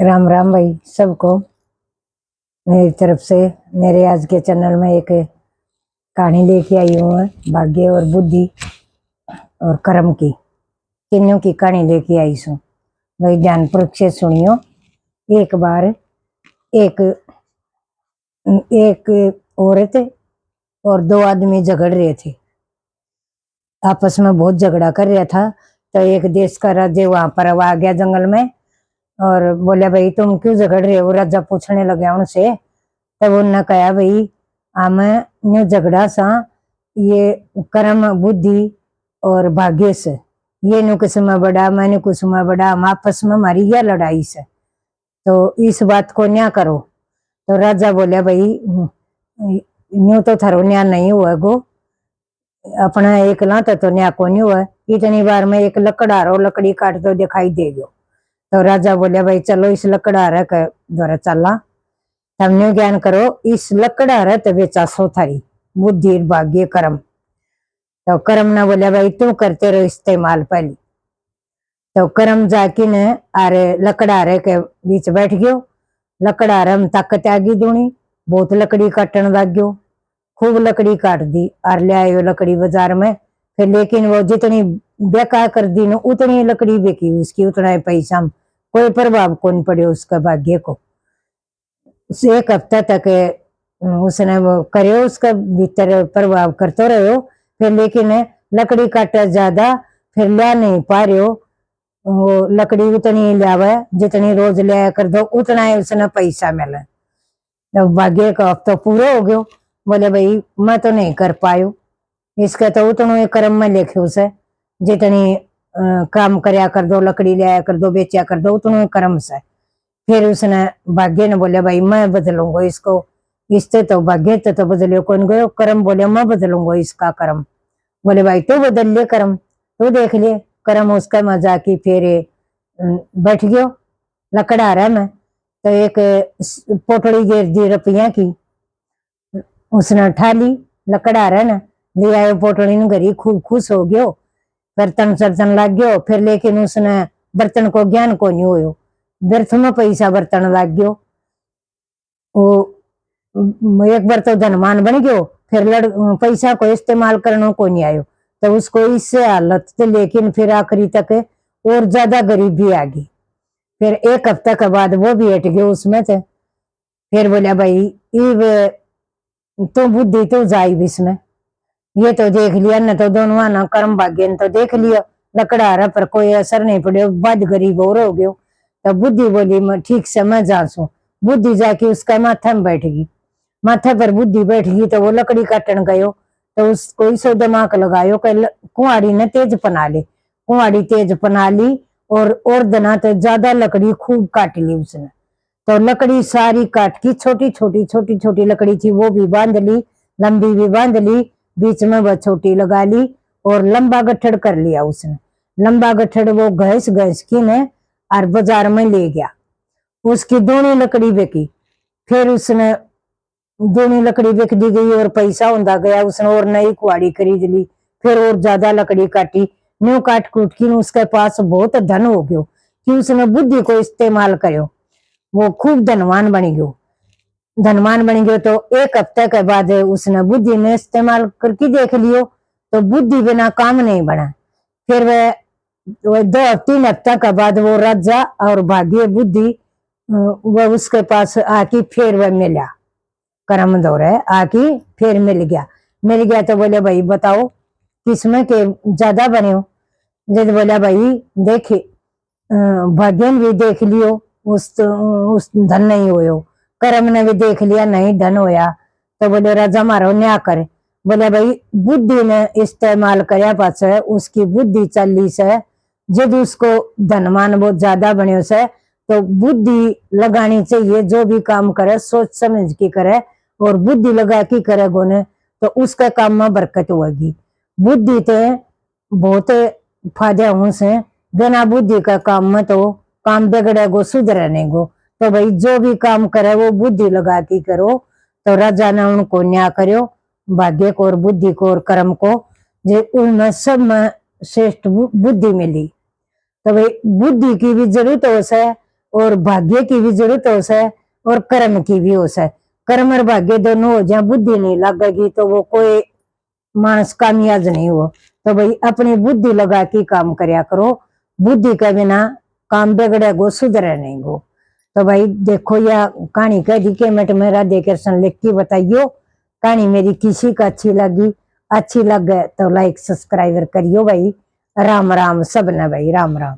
राम राम भाई सबको मेरी तरफ से। मेरे आज के चैनल में एक कहानी लेके आई हूँ मैं, भाग्य और बुद्धि और कर्म की, तीनों की कहानी लेके आई हूँ भाई। ध्यानपूर्वक से सुनियो। एक बार एक एक औरत और दो आदमी झगड़ रहे थे, आपस में बहुत झगड़ा कर रहा था। तो एक देश का राजा वहां पर आ गया जंगल में और बोले भाई तुम क्यों झगड़ रहे हो। राजा पूछने लगे उनसे। तब उन्होंने कहा भाई हम न्यू झगड़ा सा ये कर्म बुद्धि और भाग्य से, ये नु कुछ में बड़ा मैंने कुछ में बड़ा, हम आपस में हमारी यह लड़ाई से, तो इस बात को न्या करो। तो राजा बोले भाई न्यू तो थारो न्या नहीं हुआ गो, अपना एक लाता तो न्या को नहीं हुआ। इतनी बार में एक लकड़हारो लकड़ी काट तो दिखाई देगो। तो राजा बोले भाई चलो इस लकड़हारे के द्वारा चला, हमने ज्ञान करो इस लकड़हारे तो बेचासो थारी बुद्धि भाग्य कर्म। तो कर्म ना बोले भाई तू करते रहो इस्तेमाल पहले। तो कर्म जाके ने आरे लकड़हारे के बीच बैठ गयो। लकड़हारे में ताकत आगी दूनी, बहुत लकड़ी काटन लग गयो, खूब लकड़ी काट दी और ले आयो लकड़ी बाजार में। फिर लेकिन वो जितनी बेकार कर दी ना उतनी लकड़ी बेची उसकी, उतना ही पैसा में कोई प्रभाव कौन पड़े उसका भाग्य को। एक हफ्ता तक उसने वो करो, उसका भीतर प्रभाव करते रहो। फिर लेकिन लकड़ी काटा ज्यादा, फिर लिया नहीं पा रहे हो, वो लकड़ी उतनी लियावे जितनी रोज लिया कर दो उतना ही उसने पैसा मिले। तो भाग्य का हफ्ता पूरा हो गयो। बोले भाई मैं तो नहीं कर पायो, इसका तो उतना कर्म में लिखे उसे जितनी काम करया कर दो, लकड़ी लिया कर दो, बेचा कर दो, उतना कर्म से। फिर उसने भाग्य ने बोले भाई मैं बदलूंगा इसको, इससे तो भाग्य तो बदले कौन गयो, कर्म बोले मैं बदलूंगा इसका कर्म। बोले भाई तू बदल ले कर्म, तू देख ले कर्म। उसका मजा की फिर बैठ गयो लकड़हारा में। तो एक पोटड़ी गिर दी रुपया की, उसने उठा ली लकड़हारा ने, ले आयो पोटड़ी ने घरी, खूब खुश हो गयो, बर्तन सर्तन लग गयो। फिर लेकिन उसने बर्तन को ज्ञान को नहीं होयो, व्यर्थ में पैसा बर्तन लग गयो। वो एक बार तो धनवान बन गयो, फिर पैसा को इस्तेमाल करने को नहीं आयो। तो उसको इससे हालत थी, लेकिन फिर आखिरी तक और ज्यादा गरीबी आ गई। फिर एक हफ्ते के बाद वो भी हट गयो उसमें से। फिर बोला भाई इब तो बुद्धि तो जाई इसमें, ये तो देख लिया न, तो दोनों ना कर्म भाग्य ने तो देख लिया, लकड़हारा पर कोई असर नहीं पड़े, बाद गरीब और हो गयो। तो बुद्धि बोली मैं ठीक से मैं जासू। बुद्धि जाके उसका माथा में बैठ गई, माथे पर बुद्धि बैठ गई। तो वो लकड़ी काटन गयो, तो उसको इसो दिमाग लगायो कुआड़ी ने तेज पना ले, कुआड़ी तेज पना ली और दना तो ज्यादा लकड़ी खूब काट ली उसने। तो लकड़ी सारी काट की, छोटी छोटी लकड़ी थी वो भी बांध ली, लंबी भी बांध ली, बीच में वह छोटी लगा ली और लंबा गठड़ कर लिया उसने। लंबा गठड़ वो घस घस की ने और बाजार में ले गया, उसकी दोनों लकड़ी बेची। फिर उसने दोनों लकड़ी बिक दी गई और पैसा होता गया, उसने और नई कुआड़ी खरीद ली, फिर और ज्यादा लकड़ी काटी। न्यू काट कूट की उसके पास बहुत धन हो गयो कि उसने बुद्धि को इस्तेमाल करो, वो खूब धनवान बन गयो। धनवान बन गयो तो एक हफ्ते के बाद उसने बुद्धि में इस्तेमाल करके देख लियो, तो बुद्धि बिना काम नहीं बना। फिर वह 2-3 हफ्ता के बाद वो राजा और भाग्य बुद्धि वह उसके पास आके फिर वह मिला, कर्म दौरे आके फिर मिल गया। मिल गया तो बोले भाई बताओ किसमें के ज्यादा बने हो। जब बोला भाई देखे भाग्य ने भी देख लियो उस धन नहीं होयो, कर्म ने भी देख लिया नहीं धन होया। तो बोले राजा मारो न्याय करे। बोले भाई बुद्धि ने इस्तेमाल करया पाछे उसकी बुद्धि चली से, जब उसको धनमान बहुत ज्यादा बन्यो से, तो बुद्धि लगानी चाहिए, जो भी काम करे सोच समझ के करे और बुद्धि लगा के करे गोने, तो उसके काम में बरकत होगी। बुद्धि ते बहुत फायदा हूं से, बिना बुद्धि का काम में तो काम बिगड़ेगो सुधरेने गो। तो भाई जो भी काम करे वो बुद्धि लगा के करो। तो राजा ने उनको न्याय करो, भाग्य को और बुद्धि को और कर्म को, जो उनमें सब में श्रेष्ठ बुद्धि मिली। तो भाई बुद्धि की भी जरूरत हो से और भाग्य की भी जरूरत हो है और कर्म की भी हो है। कर्म और भाग्य दोनों हो जाए, बुद्धि नहीं लगेगी तो वो कोई मानस कामयाब नहीं हो। तो भाई अपनी बुद्धि लगा के काम करया करो, बुद्धि के बिना काम बिगड़े गो, सुधरे नहीं गो। तो भाई देखो यह कहानी कह दी के मिनट में राधे कृष्ण लिख के बताइयो। कहानी मेरी किसी को अच्छी लगे तो लाइक सब्सक्राइबर करियो भाई। राम राम सबने भाई, राम राम।